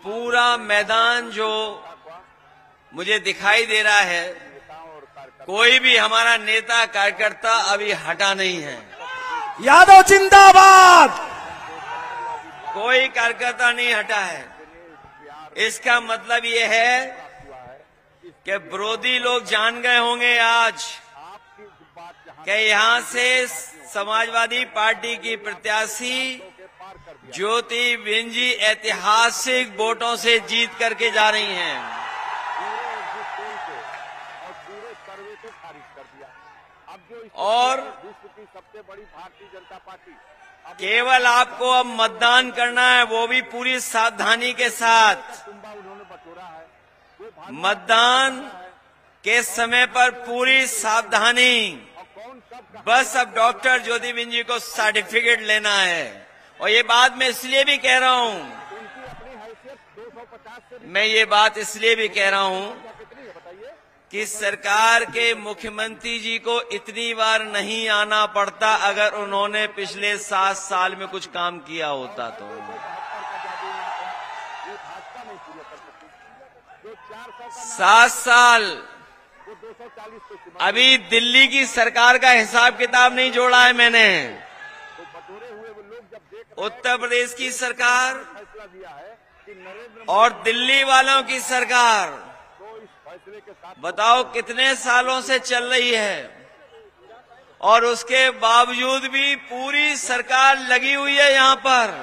पूरा मैदान जो मुझे दिखाई दे रहा है, कोई भी हमारा नेता कार्यकर्ता अभी हटा नहीं है। यादव जिंदाबाद। कोई कार्यकर्ता नहीं हटा है। इसका मतलब ये है कि विरोधी लोग जान गए होंगे आज कि यहां से समाजवादी पार्टी की प्रत्याशी ज्योति बिंद जी ऐतिहासिक वोटों से जीत करके जा रही हैं। और सबसे बड़ी भारतीय जनता पार्टी केवल आपको अब मतदान करना है, वो भी पूरी सावधानी के साथ। उन्होंने बटोरा है। मतदान के समय पर पूरी सावधानी। बस अब डॉक्टर ज्योति बिंद जी को सर्टिफिकेट लेना है। और ये बात मैं इसलिए भी कह रहा हूं, मैं ये बात इसलिए भी कह रहा हूं कि सरकार के मुख्यमंत्री जी को इतनी बार नहीं आना पड़ता अगर उन्होंने पिछले 7 साल में कुछ काम किया होता तो। 7 साल अभी दिल्ली की सरकार का हिसाब किताब नहीं जोड़ा है मैंने। उत्तर प्रदेश की सरकार और दिल्ली वालों की सरकार बताओ कितने सालों से चल रही है, और उसके बावजूद भी पूरी सरकार लगी हुई है यहां पर।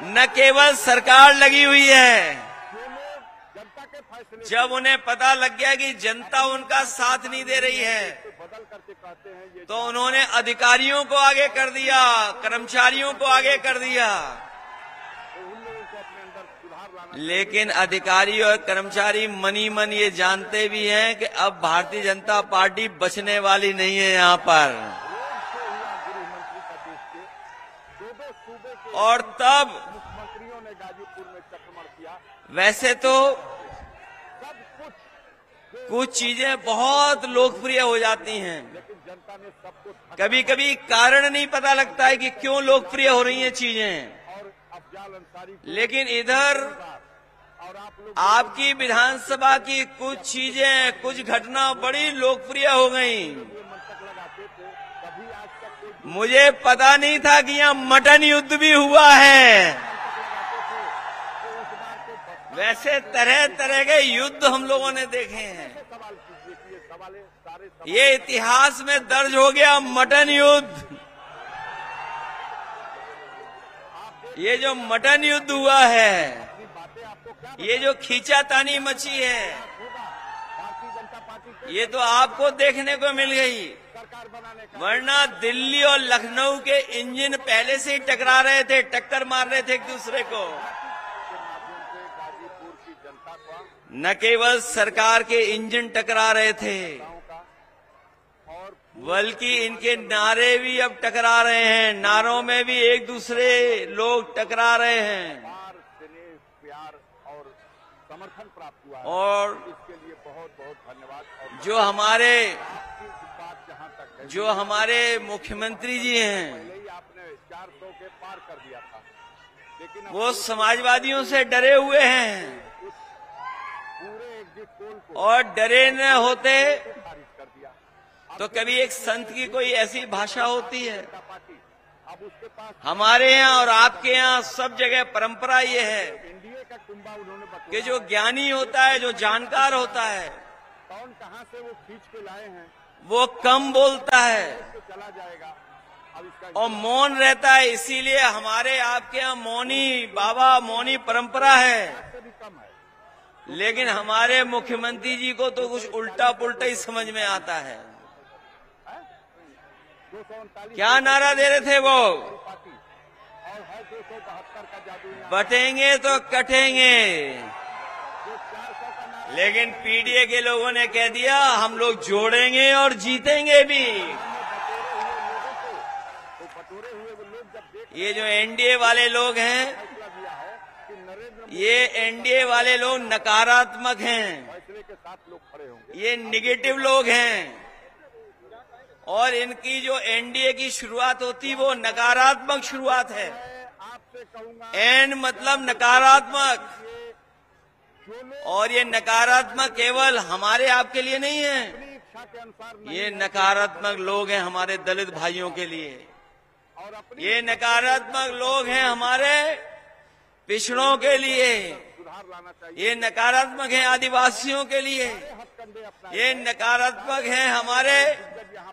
न केवल सरकार लगी हुई है, जब उन्हें पता लग गया कि जनता उनका साथ नहीं दे रही है तो उन्होंने अधिकारियों को आगे कर दिया, कर्मचारियों को आगे कर दिया। लेकिन अधिकारी और कर्मचारी मनी मन ये जानते भी हैं कि अब भारतीय जनता पार्टी बचने वाली नहीं है यहां पर। और तब वैसे तो कुछ चीजें बहुत लोकप्रिय हो जाती हैं, कभी कभी कारण नहीं पता लगता है कि क्यों लोकप्रिय हो रही हैं चीजें। लेकिन इधर आपकी विधानसभा की कुछ चीजें, कुछ घटना बड़ी लोकप्रिय हो गईं। मुझे पता नहीं था कि यहाँ मटन युद्ध भी हुआ है। वैसे तरह तरह के युद्ध हम लोगों ने देखे हैं, ये इतिहास में दर्ज हो गया मटन युद्ध। ये जो मटन युद्ध हुआ है, ये जो खींचातानी मची है, ये तो आपको देखने को मिल गई। वरना दिल्ली और लखनऊ के इंजन पहले से ही टकरा रहे थे, टक्कर मार रहे थे एक दूसरे को। न केवल सरकार के इंजन टकरा रहे थे, बल्कि इनके नारे भी अब टकरा रहे हैं। नारों में भी एक दूसरे लोग टकरा रहे हैं। समर्थन प्राप्त हुआ और इसके लिए बहुत बहुत धन्यवाद। जो हमारे मुख्यमंत्री जी हैं, आपने 400 के पार कर दिया था, लेकिन वो समाजवादियों से डरे हुए हैं, और डरे न होते तो कभी एक संत की कोई ऐसी भाषा होती है। हमारे यहाँ और आपके यहाँ सब जगह परंपरा ये है कि जो ज्ञानी होता है, जो जानकार होता है, कौन कहां से वो खींच के लाए हैं, वो कम बोलता है चला जाएगा और मौन रहता है। इसीलिए हमारे आपके यहाँ मौनी बाबा, मौनी परंपरा है। लेकिन हमारे मुख्यमंत्री जी को तो कुछ उल्टा पुल्टा ही समझ में आता है। क्या नारा दे रहे थे वो? बटेंगे तो कटेंगे। लेकिन पीडीए के लोगों ने कह दिया हम लोग जोड़ेंगे और जीतेंगे भी। ये जो एनडीए वाले लोग हैं, ये एनडीए वाले लोग नकारात्मक हैं, ये निगेटिव लोग हैं। और इनकी जो एनडीए की शुरुआत होती वो नकारात्मक शुरुआत है। आपसे कहूंगा एंड मतलब नकारात्मक, जो लोग और ये नकारात्मक केवल हमारे आपके लिए नहीं है, अपनी इच्छा के अनुसार नहीं ये नकारात्मक लोग हैं हमारे दलित भाइयों के लिए, और अपनी ये नकारात्मक लोग हैं हमारे पिछड़ों के लिए, सुधार लाना चाहिए। ये नकारात्मक हैं आदिवासियों के लिए, हथकंडे अपना ये नकारात्मक हैं हमारे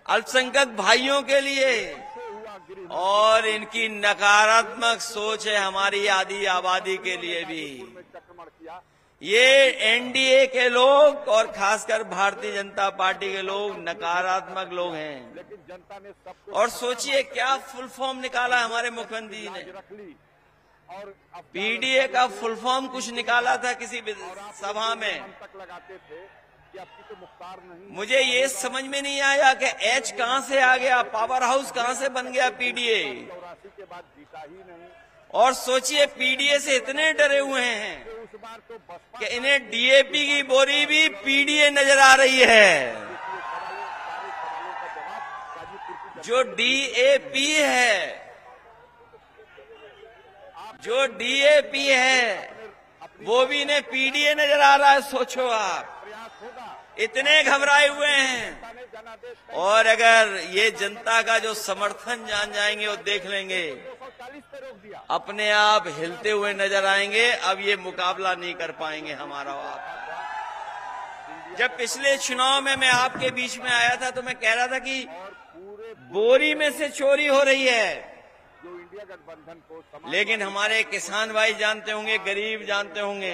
अल्पसंख्यक भाइयों के लिए, हुआ गृह और इनकी नकारात्मक सोच है हमारी आदि आबादी के लिए भी। में चक्रमण किया। ये एनडीए के लोग और खासकर भारतीय जनता पार्टी के लोग नकारात्मक लोग हैं। लेकिन जनता ने सबको और सोचिए क्या फुल फॉर्म निकाला हमारे मुख्यमंत्री जी ने। रख ली और अब पीडीए का फुल फॉर्म कुछ निकाला था किसी सभा में, हम तक लगाते थे कि अब की तो मुख्तार नहीं। मुझे ये समझ में नहीं आया कि एच कहां से आ गया, पावर हाउस कहां से बन गया पीडीए। 84 के बाद जीता ही नहीं। और सोचिए पीडीए से इतने डरे हुए हैं तो उस बार तो बसपा कि इन्हें डीएपी की बोरी भी पीडीए नजर आ रही है। सारे सवालों का जवाब गाजीपुर की जो डीएपी है, जो डीएपी है, वो भी इन्हें पीडीए नजर आ रहा है। सोचो आप, प्रयास होगा। इतने घबराए हुए हैं। ने जनादेश और अगर ये जनता का जो समर्थन जान जाएंगे और देख लेंगे, 240 पे रोक दिया। अपने आप हिलते हुए नजर आएंगे। अब ये मुकाबला नहीं कर पाएंगे हमारा और आप। जब पिछले चुनाव में मैं आपके बीच में आया था तो मैं कह रहा था कि और पूरे बोरी में से चोरी हो रही है, जो इंडिया गठबंधन को समाज लेकिन हमारे किसान भाई जानते होंगे, गरीब जानते होंगे,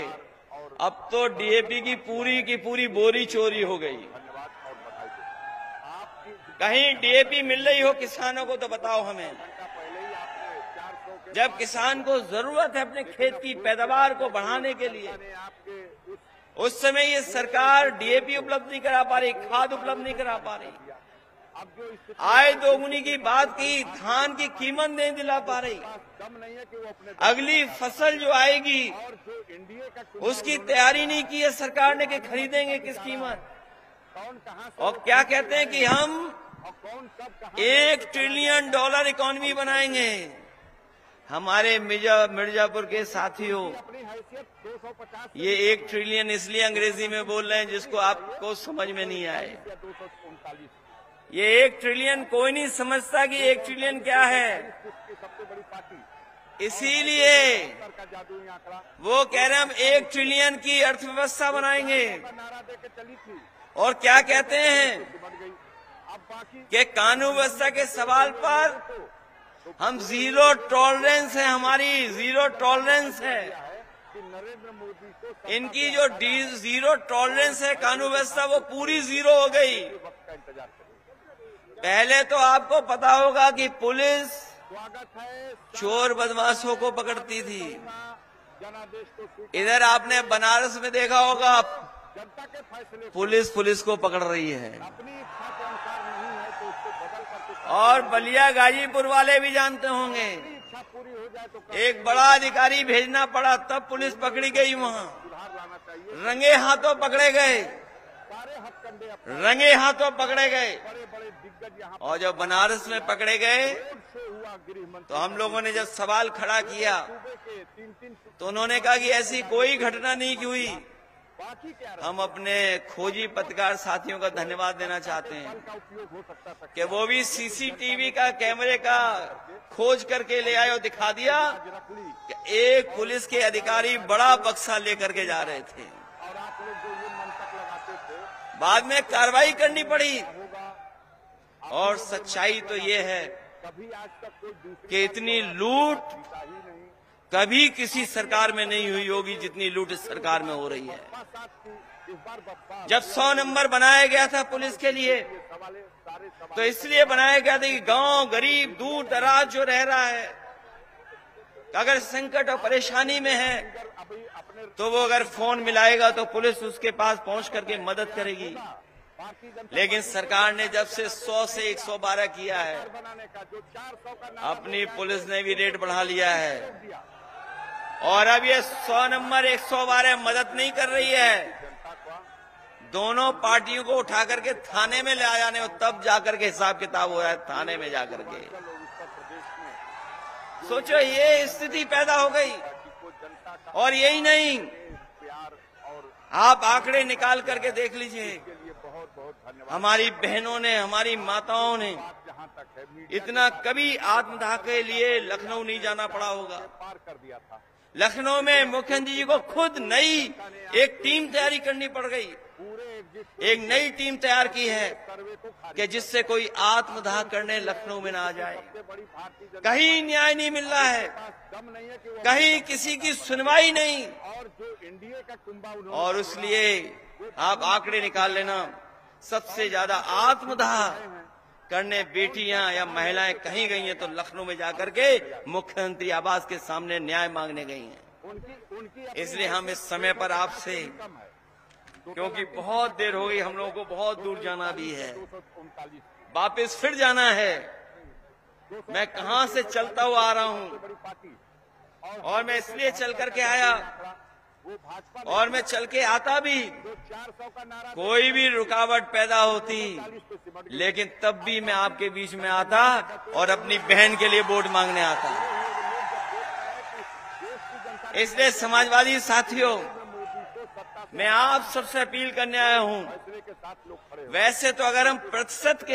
अब तो डीएपी की पूरी बोरी चोरी हो गई। धन्यवाद और बधाई दें। आपकी कहीं डीएपी मिल रही हो किसानों को तो बताओ हमें। घंटा पहले ही आपने 400 के जब किसान को जरूरत है अपने खेत की पैदावार को बढ़ाने के लिए, ने आपके उस समय ये सरकार डीएपी उपलब्ध नहीं करा पा रही, खाद उपलब्ध नहीं करा पा रही, अब जो स्थिति आय दोगुनी की बात की, धान की कीमत नहीं दिला पा रही। दम नहीं है कि वो अपने अगली फसल जो आएगी और जो एनडीए का उसकी तैयारी नहीं की है सरकार ने कि खरीदेंगे किस कीमत। कौन कहां से और क्या कहते हैं कि हम और कौन कब कहां $1 ट्रिलियन इकोनॉमी बनाएंगे। हमारे मिर्जापुर के साथियों, अपनी हैसियत 250 ये 1 ट्रिलियन इसलिए अंग्रेजी में बोल रहे हैं जिसको आपको समझ में नहीं आए। या 239 ये 1 ट्रिलियन कोई नहीं समझता कि 1 ट्रिलियन क्या है, की सबसे बड़ी पार्टी इसीलिए सर का जादुई आंकड़ा वो कह रहे हैं हम 1 ट्रिलियन की अर्थव्यवस्था बनाएंगे। का नारा देके चली थी और क्या कहते हैं बन गई। अब बाकी कि कानून व्यवस्था के सवाल पर हम जीरो टॉलरेंस है, हमारी जीरो टॉलरेंस है। है कि नरेंद्र मोदी को इनकी जो जीरो टॉलरेंस है कानून व्यवस्था, वो पूरी जीरो हो गई। वक्त का इंतजार करें। पहले तो आपको पता होगा कि पुलिस स्वागत है चोर बदमाशों को पकड़ती थी। जनादेश को स्वीकार- इधर आपने बनारस में देखा होगा जनता के फैसले पुलिस को पकड़ रही है। अपनी इच्छा के अनुसार नहीं है तो उसको बदल करके और बलिया गाजीपुर वाले भी जानते होंगे, अपनी इच्छा पूरी हो जाए तो एक बड़ा अधिकारी भेजना पड़ा तब पुलिस पकड़ी गई। वहां सुधार लाना चाहिए। रंगे हाथों पकड़े गए, सारे हथकंडे अपने रंगे हाथों पकड़े गए। बड़े बड़े दिग्गज यहाँ और जब बनारस में पकड़े गए रोड शो हुआ गृह मंत्री तो हम लोगों ने जब सवाल खड़ा किया सूबे के 3-3 तो उन्होंने कहा कि ऐसी कोई घटना नहीं की हुई। बाकी क्या रहा हम अपने खोजी पत्रकार साथियों का धन्यवाद देना चाहते हैं का उपयोग हो सकता था कि वो भी सीसीटीवी का कैमरे का खोज करके ले आए और दिखा दिया रख ली कि एक पुलिस के अधिकारी बड़ा बक्सा लेकर के जा रहे थे। और आप लोग जो ये मंतक लगाते थे बाद में कार्रवाई करनी पड़ी। होगा। और सच्चाई तो ये है कभी आज तक कोई दूसरी कि इतनी लूट जीता ही नहीं। कभी किसी सरकार में नहीं हुई होगी जितनी लूट इस सरकार में हो रही है। साथ थी इस बार बप्पा जब 100 नंबर बनाया गया था पुलिस के लिए सवाले सारे सवाल तो इसलिए बनाया गया था कि गांव गरीब दूर दराज जो रह रहा है, अगर संकट और परेशानी में है अभी अपने तो वो अगर फोन मिलाएगा तो पुलिस उसके पास पहुंच करके मदद करेगी। भारतीय जनता लेकिन सरकार ने जब से 100 से 112 किया है, बनाने का जो 400 का नारा अपनी पुलिस ने भी रेट बढ़ा लिया है। दिया और अब ये 100 नंबर 112 मदद नहीं कर रही है, जनता को दोनों पार्टियों को उठा करके थाने में ले आ जाने और तब जाकर के हिसाब किताब हो रहा है थाने में जाकर के। लोग उत्तर प्रदेश में सोचो ये स्थिति पैदा हो गई। वो जनता का और यही नहीं, प्यार और आप आंकड़े निकाल करके देख लीजिए, के लिए बहुत बहुत धन्यवाद। हमारी बहनों ने, हमारी माताओं ने बात जहाँ तक है, मीडिया इतना कभी आत्मदाह के लिए लखनऊ नहीं जाना पड़ा होगा। पार कर दिया था। लखनऊ में मुख्यमंत्री जी को खुद नई एक टीम तैयारी करनी पड़ गई, पूरे एग्जिट एक नई टीम तैयार की है सर्वे को खारिज कि जिससे कोई आत्मदाह करने लखनऊ में ना आ जाए। से बड़ी भारतीय जनता कहीं न्याय नहीं मिल रहा है, के पास दम नहीं है कि वो कहीं किसी की सुनवाई नहीं, और जो एनडीए का कुंभा उन्होंने और इसलिए आप आंकड़े निकाल लेना, सबसे ज्यादा आत्मदाह करने बेटियां या महिलाएं कहीं गई हैं तो लखनऊ में जाकर के मुख्यमंत्री आवास के सामने न्याय मांगने गई हैं। उनकी इसलिए हम इस समय पर आपसे, कम है। क्योंकि बहुत देर हो गई, हम लोगों को बहुत दूर जाना भी है, 239 वापस फिर जाना है। मैं कहां से चलता हुआ आ रहा हूं, बड़ी पार्टी और मैं इसलिए चल करके आया, वो भाजपा और मैं चल के आता भी, जो 400 का नारा कोई भी रुकावट पैदा होती, पे सिमट लेकिन तब भी मैं आपके बीच में आता और अपनी बहन के लिए वोट मांगने आता। इसलिए समाजवादी साथियों, मैं आप सबसे अपील करने आया हूं। फैसले के साथ लोग खड़े हो। वैसे तो अगर हम प्रतिशत के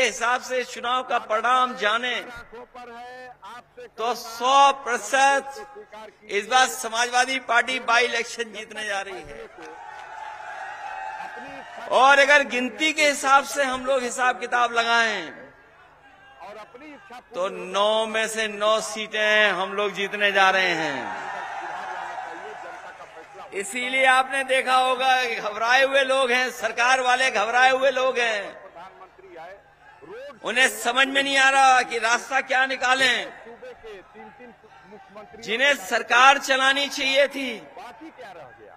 हिसाब से चुनाव का परिणाम जाने आंखों पर है आपसे तो 100% स्वीकार की इस बार समाजवादी पार्टी बाई इलेक्शन जीतने जा रही है। अपनी इच्छा और अगर गिनती के हिसाब से हम लोग हिसाब किताब लगाएं और अपनी इच्छा तो 9 में से 9 सीटें हम लोग जीतने जा रहे हैं। जनता का फैसला इसीलिए आपने देखा होगा घबराए हुए लोग हैं, सरकार वाले घबराए हुए लोग हैं, प्रधानमंत्री आए रोड उन्हें समझ में नहीं आ रहा कि रास्ता क्या निकालें। सूबे के 3 मुख्यमंत्री जिन्हें सरकार चलानी चाहिए थी, बाकी क्या रह गया,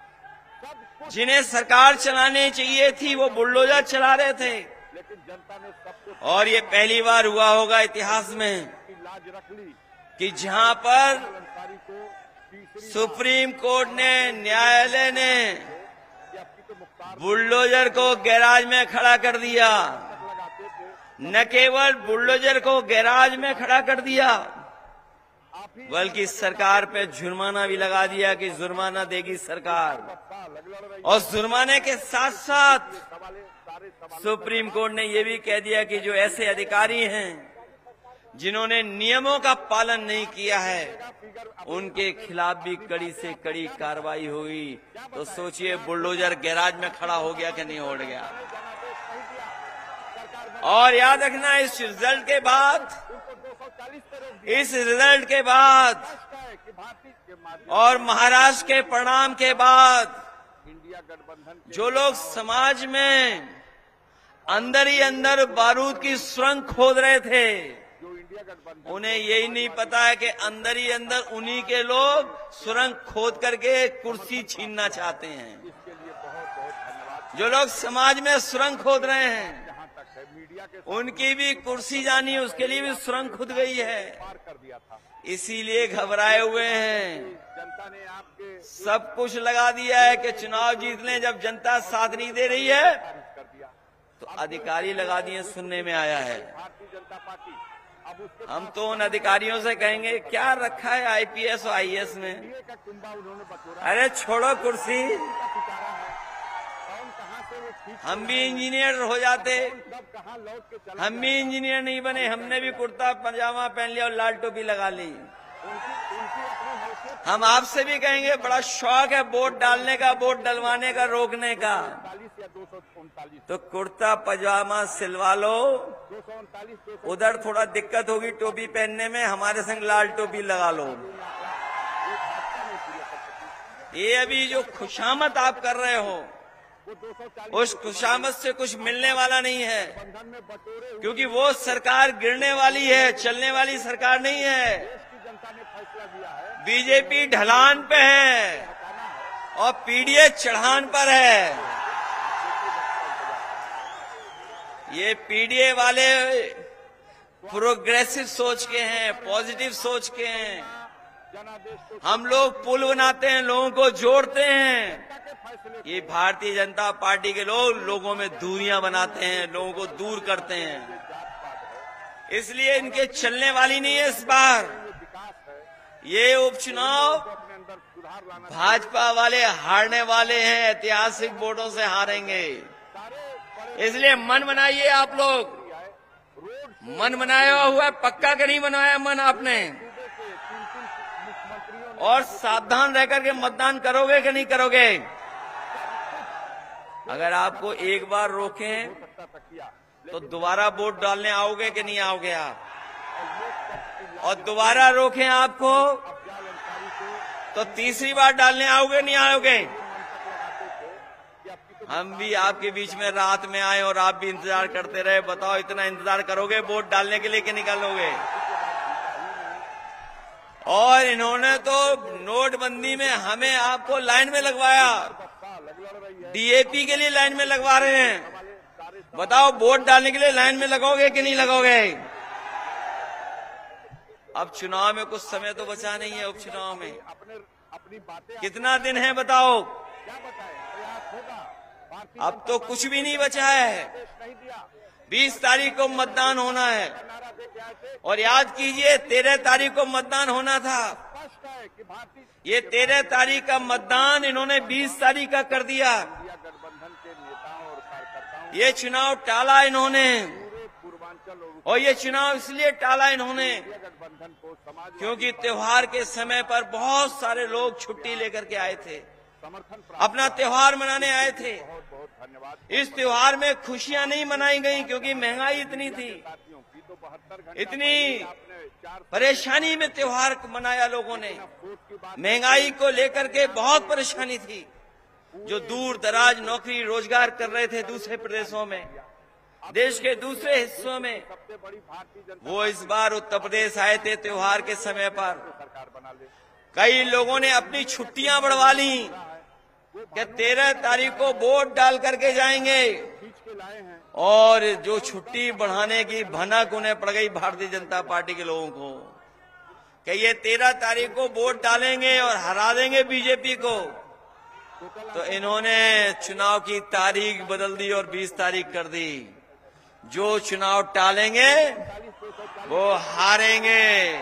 सब कुछ, जिन्हें सरकार चलानी चाहिए थी, वो बुलडोजर चला रहे थे। लेकिन जनता ने सब कुछ और ये पहली बार हुआ होगा इतिहास में की लाज रख ली। कि जहां पर अंसारी को तीसरी सुप्रीम कोर्ट ने, न्यायालय ने कि आपकी तो मुख्तार बुलडोजर को गैराज में खड़ा कर दिया। लगाते थे, न केवल बुलडोजर को गैराज में खड़ा कर दिया, आप ही बल्कि सरकार पे जुर्माना भी लगा दिया कि जुर्माना देगी सरकार। लड़ रही और जुर्माने के साथ साथ सवाले सारे सवाल सुप्रीम कोर्ट ने यह भी कह दिया कि जो ऐसे अधिकारी हैं जिन्होंने नियमों का पालन नहीं किया है, उनके खिलाफ भी कड़ी से कड़ी कार्रवाई होगी। तो सोचिए बुलडोजर गैराज में खड़ा हो गया कि नहीं हो गया। और याद रखना, इस रिजल्ट के बाद, उनको 240 पे रोक दिया इस रिजल्ट के बाद है कि भारतीय के माध्यम और महाराष्ट्र के परिणाम के बाद इंडिया गठबंधन के जो लोग समाज में अंदर ही अंदर बारूद की सुरंग खोद रहे थे, जो इंडिया गठबंधन उन्हें यही नहीं पता है कि अंदर ही अंदर उन्हीं के लोग सुरंग खोद करके कुर्सी छीनना चाहते हैं। के लिए बहुत बहुत धन्यवाद। जो लोग समाज में सुरंग खोद रहे हैं, जहाँ तक है मीडिया के उनकी भी कुर्सी जानी है, उसके लिए भी सुरंग खुद गई है। पार कर दिया था। इसीलिए घबराए हुए हैं, जनता ने आपके सब कुछ लगा दिया है कि चुनाव जीत लें। जब जनता साथ नहीं दे रही है कर दिया। तो अधिकारी लगा दिए, सुनने में आया है। भारतीय जनता पार्टी अब उसके हम तो उन अधिकारियों से कहेंगे क्या रखा है आईपीएस और आईएएस में। लिए का कुंभा उन्होंने बटोरा अरे छोड़ो कुर्सी, का पिटारा है। कौन कहाँ से वो ठीक हम भी इंजीनियर हो जाते, सब कहाँ लौट के चला हम भी इंजीनियर नहीं बने, हमने भी कुर्ता पजामा पहन लिया और लाल टोपी लगा ली। उनकी अपनी हैसियत हम आपसे भी कहेंगे, बड़ा शौक है वोट डालने का, वोट डलवाने का, रोकने का, 40 या 239 तो कुर्ता पजामा सिलवा लो। 239 उधर थोड़ा दिक्कत होगी टोपी पहनने में, हमारे संग लाल टोपी लगा लो। ये अभी जो खुशामद आप कर रहे हो, वो 240 उस खुशामद से कुछ मिलने वाला नहीं है, बंधन में बटोरे क्योंकि वो सरकार गिरने वाली है, चलने वाली सरकार नहीं है। देश की जनता ने फैसला दिया है। बीजेपी ढलान पे है और पीडीए चढ़ान पर है। ये पीडीए वाले प्रोग्रेसिव सोच के हैं, पॉजिटिव सोच के हैं। जनादेश को हम लोग पुल बनाते हैं, लोगों को जोड़ते हैं। के फैसले ये भारतीय जनता पार्टी के लोग लोगों में दूरियां बनाते हैं, लोगों को दूर करते हैं। इसलिए इनके चलने वाली नहीं है इस बार। विकास है, ये उपचुनाव अपने अंदर सुधार लाना भाजपा वाले हारने वाले हैं, ऐतिहासिक वोटों से हारेंगे। इसलिए मन बनाइए आप लोग, मन बनाया हुआ है, पक्का के नहीं बनाया मन आपने, और सावधान रह करके मतदान करोगे कि नहीं करोगे। अगर आपको एक बार रोकें तो दोबारा वोट डालने आओगे कि नहीं आओगे आप, और दोबारा रोकें आपको तो तीसरी बार डालने आओगे नहीं आओगे। हम भी आपके बीच में रात में आए और आप भी इंतजार करते रहे, बताओ इतना इंतजार करोगे वोट डालने के लिए कि निकालोगे। और इन्होंने तो नोटबंदी में हमें आपको लाइन में लगवाया, डीएपी के लिए लाइन में लगवा रहे हैं। बताओ वोट डालने के लिए लाइन में लगोगे कि नहीं लगोगे। अब चुनाव में कुछ समय तो बचा नहीं है, उपचुनाव में अपनी बातें कितना दिन है बताओ। क्या बताएं, प्रयास होगा। अब तो कुछ भी नहीं बचा है, नहीं दिया 20 तारीख को मतदान होना है, नारा दे के आए थे। और याद कीजिए 13 तारीख को मतदान होना था। स्पष्ट है कि भारतीय ये 13 तारीख का मतदान इन्होंने 20 तारीख का कर दिया। गठबंधन के नेताओं और कार्यकर्ताओं ये चुनाव टाला इन्होंने, पूरे पूर्वांचल और ये चुनाव इसलिए टाला इन्होंने गठबंधन को समाज क्योंकि त्योहार के समय पर बहुत सारे लोग छुट्टी लेकर के आए थे, समर्थन प्राप्त। अपना त्योहार मनाने आए थे। बहुत बहुत धन्यवाद। इस त्योहार में खुशियां नहीं मनाई गई क्योंकि महंगाई इतनी थी, साथियों की तो 72 घंटे इतनी आपने 4 परेशानी में त्योहार मनाया लोगों ने। वोट की बात महंगाई को लेकर के बहुत परेशानी थी। जो दूर दराज नौकरी रोजगार कर रहे थे दूसरे प्रदेशों में, देश के दूसरे हिस्सों में, सबसे बड़ी भारतीय जनता वो इस बार उत्तर प्रदेश आए थे त्योहार के समय पर। सरकार बना ले। कई लोगों ने अपनी छुट्टियां बढ़वा ली कि 13 तारीख को वोट डाल करके जाएंगे, खींच के लाए हैं। और जो छुट्टी बढ़ाने की भनक उन्हें पड़ गई भारतीय जनता पार्टी के लोगों को कि ये 13 तारीख को वोट डालेंगे और हरा देंगे बीजेपी को। तो इन्होंने चुनाव की तारीख बदल दी और 20 तारीख कर दी। जो चुनाव टालेंगे वो हारेंगे।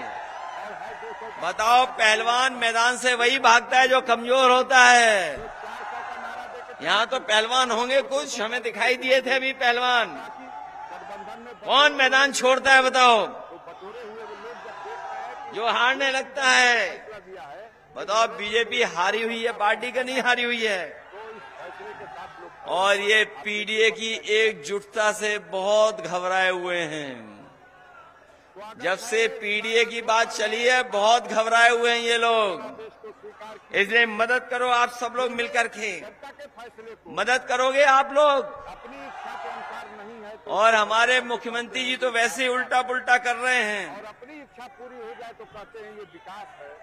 बताओ पहलवान मैदान से वही भागता है जो कमजोर होता है। यहाँ तो पहलवान होंगे कुछ, हमें दिखाई दिए थे अभी पहलवान। कौन मैदान छोड़ता है बताओ, जो हारने लगता है। बताओ बीजेपी हारी हुई है, पार्टी का नहीं हारी हुई है। और ये पीडीए की एकजुटता से बहुत घबराए हुए हैं। जब से पीडीए की बात चली है बहुत घबराए हुए हैं ये लोग। इसलिए मदद करो आप सब लोग मिलकर के, मदद करोगे आप लोग। अपनी इच्छा के अनुसार नहीं है तो और हमारे मुख्यमंत्री जी तो वैसे ही उल्टा पुल्टा कर रहे हैं, और अपनी इच्छा पूरी हो जाए तो कहते हैं ये विकास है।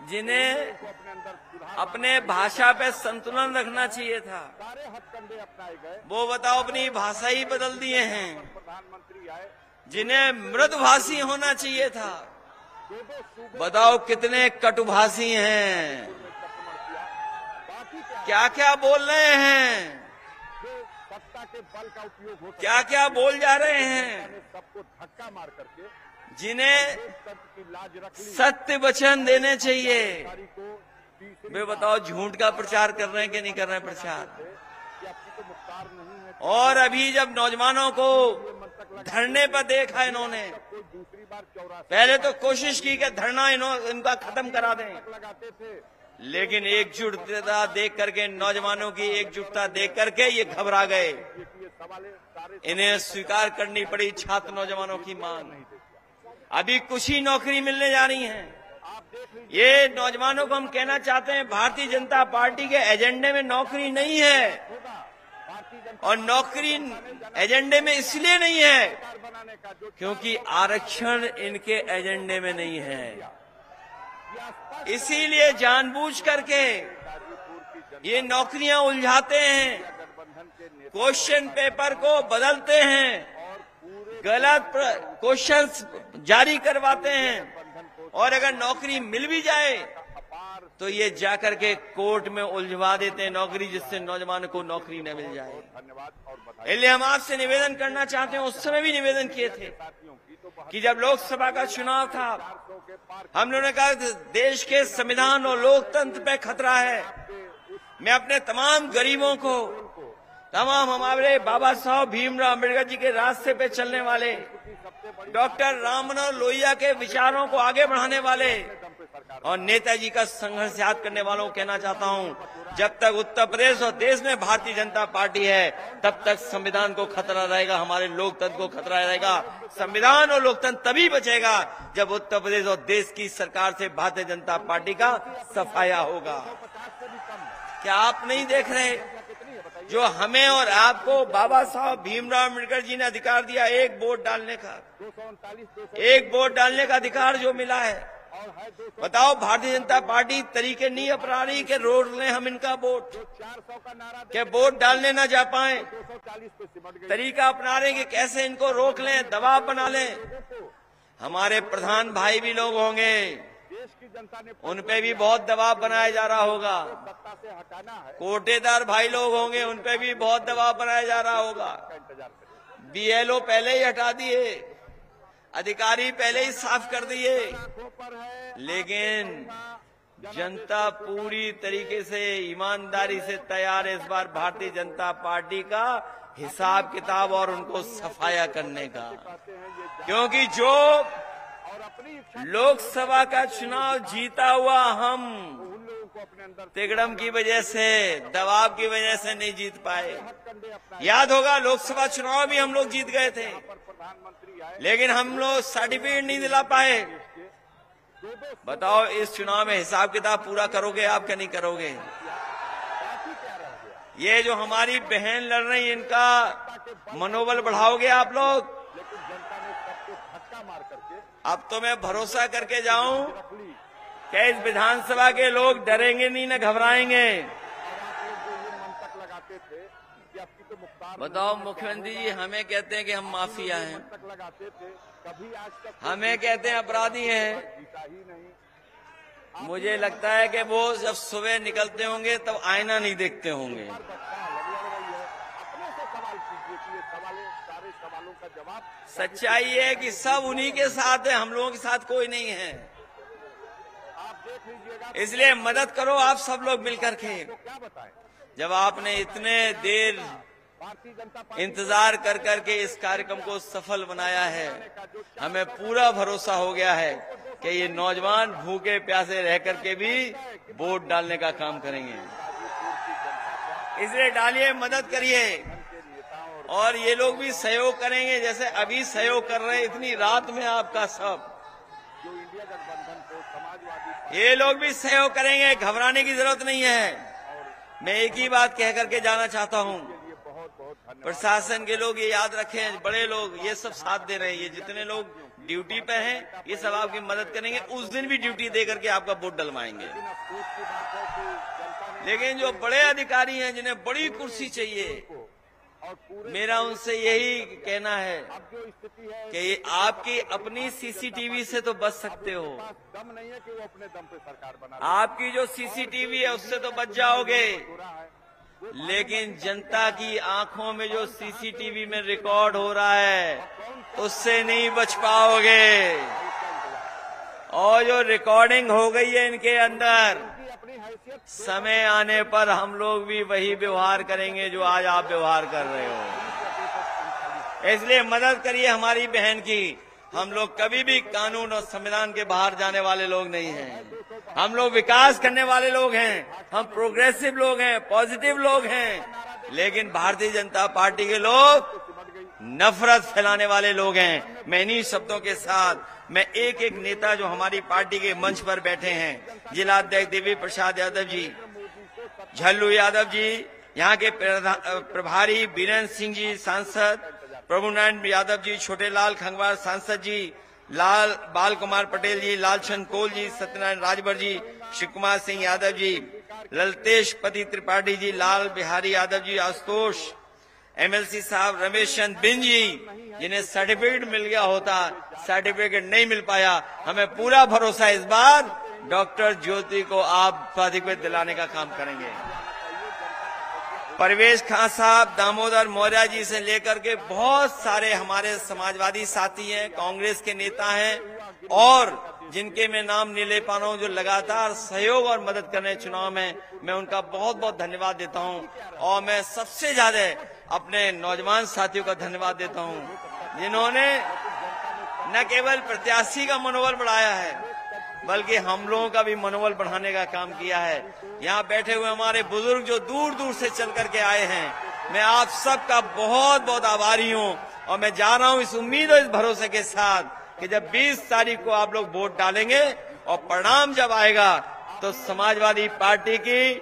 जिन्हें अपने अंदर सुधार अपने भाषा पे संतुलन रखना चाहिए था, सारे हथकंडे अपनाए गए। वो बताओ अपनी भाषा ही बदल दिए हैं। प्रधानमंत्री आए, जिन्हें मृदुभाषी होना चाहिए था, दो सूबे बताओ कितने कटुभाषी हैं, बाकी क्या क्या बोल रहे हैं, जो सत्ता के बल का उपयोग हो क्या क्या बोल जा रहे हैं। सबको धक्का मार करके जिन्हें सत्य की लाज रख ली। सत्य वचन देने चाहिए, को तीसरी वे बताओ झूठ का प्रचार कर रहे हैं कि नहीं कर रहे हैं प्रचार। कि आपकी तो मुख्तार नहीं है, और अभी जब नौजवानों को धरने पर देखा इन्होंने, कोई दूसरी बार 84 पहले तो कोशिश की कि धरना इनका खत्म करा दें, लगाते थे। लेकिन एकजुटता देख करके, नौजवानों की एकजुटता देख करके ये घबरा गए। ये सवाल सारे इन्हें स्वीकार करनी पड़ी छात्र नौजवानों की मांग। अभी कुछ ही नौकरी मिलने जा रही है। आप देख लीजिए, ये नौजवानों को हम कहना चाहते हैं, भारतीय जनता पार्टी के एजेंडे में नौकरी नहीं है। होगा भारतीय जनता और नौकरी एजेंडे में इसलिए नहीं है सरकार बनाने का जो क्योंकि आरक्षण इनके एजेंडे में नहीं है। इसीलिए जानबूझ करके ये नौकरियां उलझाते हैं, गठबंधन के नेता क्वेश्चन पेपर को बदलते हैं, और पूरे गलत क्वेश्चंस जारी करवाते हैं, और अगर नौकरी मिल भी जाए तो ये जाकर के कोर्ट में उलझवा देते हैं नौकरी, जिससे नौजवान को नौकरी न मिल जाए। धन्यवाद और बधाई इसलिए हम आपसे निवेदन करना चाहते हैं, उस समय भी निवेदन किए थे साथियों की तो कि जब लोकसभा का चुनाव था, 400 के पार हम लोगों ने कहा देश के संविधान और लोकतंत्र पे खतरा है। मैं अपने तमाम गरीबों को, तमाम हमारे बाबा साहब भीमराव अम्बेडकर जी के रास्ते पे चलने वाले, डॉक्टर राम मनोहर लोहिया के विचारों को आगे बढ़ाने वाले और नेताजी का संघर्ष याद करने वालों को कहना चाहता हूं, जब तक उत्तर प्रदेश और देश में भारतीय जनता पार्टी है, तब तक संविधान को खतरा रहेगा, हमारे लोकतंत्र को खतरा रहेगा। संविधान और लोकतंत्र तभी बचेगा जब उत्तर प्रदेश और देश की सरकार से भारतीय जनता पार्टी का सफाया होगा। क्या आप नहीं देख रहे जो हमें और आपको बाबा साहब भीमराव अम्बेडकर जी ने अधिकार दिया, एक वोट डालने का, 239 एक वोट डालने का अधिकार जो मिला है? बताओ, भारतीय जनता पार्टी तरीके नहीं अपना रही कि रोक लें हम इनका वोट, 400 का नारा कि वोट डालने न जा पाए। 240 पे सिमट गई। तरीका अपना रहे कि कैसे इनको रोक लें, दबाव बना लें। हमारे प्रधान भाई भी लोग होंगे, देश की जनता ने उन पे भी बहुत दबाव बनाया जा रहा होगा। सत्ता से हटाना है, कोटेदार भाई लोग होंगे, उन पे भी बहुत दबाव बनाया जा रहा होगा। का इंतजार करिए। बीएलओ पहले ही हटा दिए, अधिकारी पहले ही साफ कर दिए, आंखों पर है, लेकिन जनता पूरी तरीके से ईमानदारी से तैयार है इस बार भारतीय जनता पार्टी का हिसाब किताब और उनको सफाया करने का, कहते हैं ये क्योंकि जो और अपनी इच्छा लोकसभा का चुनाव जीता हुआ हम उन लोगों को अपने अंदर तिगड़म की वजह से, दबाव की वजह से नहीं जीत पाए। कंधे अपना याद होगा लोकसभा चुनाव भी हम लोग जीत गए थे, पर प्रधानमंत्री आए, लेकिन हम लोग सर्टिफिकेट नहीं दिला पाए। दो बताओ, इस चुनाव में हिसाब किताब पूरा करोगे आप क्या नहीं करोगे? काफी प्यारा हो गया, ये जो हमारी बहन लड़ रही, इनका मनोबल बढ़ाओगे आप लोग? लेकिन जनता ने सबको धक्का मार करके अब तो मैं भरोसा करके जाऊं रख ली। कि इस विधानसभा के लोग डरेंगे नहीं, न घबराएंगे। और आप लोग जो ये मंतक लगाते थे कि आपकी तो मुख्तार बताओ, मुख्यमंत्री जी हमें कहते हैं कि हम माफिया हैं, मंतक लगाते थे, कभी आज तक हमें कहते हैं अपराधी हैं। जीता ही नहीं। मुझे लगता है कि वो जब सुबह निकलते होंगे तब आईना नहीं देखते होंगे। अपने से सवाल कीजिए कि ये सारे सवालों का जवाब सच्चाई ये है कि सब उन्हीं के साथ है, हम लोगों के साथ कोई नहीं है। आप देख लीजिएगा। इसलिए मदद करो आप सब लोग मिलकर के। तो क्या बताएं, जब आपने इतने देर भारतीय जनता पार्टी इंतजार कर करके इस कार्यक्रम को सफल बनाया है, हमें पूरा भरोसा हो गया है कि ये नौजवान भूखे प्यासे रह करके भी वोट डालने का काम करेंगे। इसलिए डालिए, मदद करिए और ये लोग भी सहयोग करेंगे, जैसे अभी सहयोग कर रहे हैं इतनी रात में आपका सब। जो इंडिया गठबंधन को समाजवादी ये लोग भी सहयोग करेंगे, घबराने की जरूरत नहीं है। मैं एक ही बात कह करके जाना चाहता हूं, ये बहुत बहुत धन्यवाद। प्रशासन के लोग ये याद रखें, बड़े लोग ये सब साथ दे रहे हैं, ये जितने लोग ड्यूटी पे हैं ये सब आपकी मदद करेंगे, उस दिन भी ड्यूटी दे करके आपका वोट डलवाएंगे। अफसोस की बात है कि जनता ने लेकिन जो बड़े अधिकारी हैं जिन्हें बड़ी कुर्सी चाहिए, और पूरे मेरा उनसे यही कहना है अब जो स्थिति है कि ये आपकी अपनी सीसीटीवी से तो बच सकते हो, पास दम नहीं है कि वो अपने दम पे सरकार बना आपकी जो सीसीटीवी है उससे तो बच जाओगे, रहा है। लेकिन जनता की आंखों में जो सीसीटीवी में रिकॉर्ड हो रहा है उससे नहीं बच पाओगे। और जो रिकॉर्डिंग हो गई है इनके अंदर, कि अपनी हैसियत समय आने पर हम लोग भी वही व्यवहार करेंगे जो आज आप व्यवहार कर रहे हो। इसलिए मदद करिए हमारी बहन की। हम लोग कभी भी कानून और संविधान के बाहर जाने वाले लोग नहीं हैं। हम लोग विकास करने वाले लोग हैं, हम प्रोग्रेसिव लोग हैं, पॉजिटिव लोग हैं। लेकिन भारतीय जनता पार्टी के लोग नफरत फैलाने वाले लोग हैं। मैं इन्हीं शब्दों के साथ मैं एक एक नेता जो हमारी पार्टी के मंच पर बैठे हैं, जिलाध्यक्ष देवी प्रसाद यादव जी, झल्लू यादव जी, यहाँ के प्रभारी बीरेन्द्र सिंह जी सांसद, प्रभुनारायण यादव जी, छोटे लाल खंगवार सांसद जी, लाल बाल कुमार पटेल जी, लालचंद कोल जी, सत्यनारायण राजभर जी, शिव कुमार सिंह यादव जी, ललतेश पति त्रिपाठी जी, लाल बिहारी यादव जी, आशुतोष, एमएलसी साहब रमेश चंद्र बिन जी, जिन्हें सर्टिफिकेट मिल गया होता, सर्टिफिकेट नहीं मिल पाया। हमें पूरा भरोसा इस बार डॉक्टर ज्योति को आप सर्टिफिकेट दिलाने का काम करेंगे। परवेज खान साहब, दामोदर मौर्य जी से लेकर के बहुत सारे हमारे समाजवादी साथी हैं, कांग्रेस के नेता हैं और जिनके मैं नाम नहीं ले पा रहा हूं, जो लगातार सहयोग और मदद कर रहे हैं चुनाव में, मैं उनका बहुत बहुत धन्यवाद देता हूं। और मैं सबसे ज्यादा अपने नौजवान साथियों का धन्यवाद देता हूं, जिन्होंने न केवल प्रत्याशी का मनोबल बढ़ाया है, बल्कि हम लोगों का भी मनोबल बढ़ाने का काम किया है। यहाँ बैठे हुए हमारे बुजुर्ग जो दूर दूर से चल करके आए हैं, मैं आप सबका बहुत बहुत आभारी हूँ। और मैं जा रहा हूँ इस उम्मीद और इस भरोसे के साथ कि जब 20 तारीख को आप लोग वोट डालेंगे और परिणाम जब आएगा तो समाजवादी पार्टी की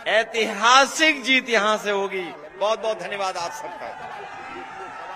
ऐतिहासिक जीत यहाँ से होगी। बहुत बहुत धन्यवाद आप सबका।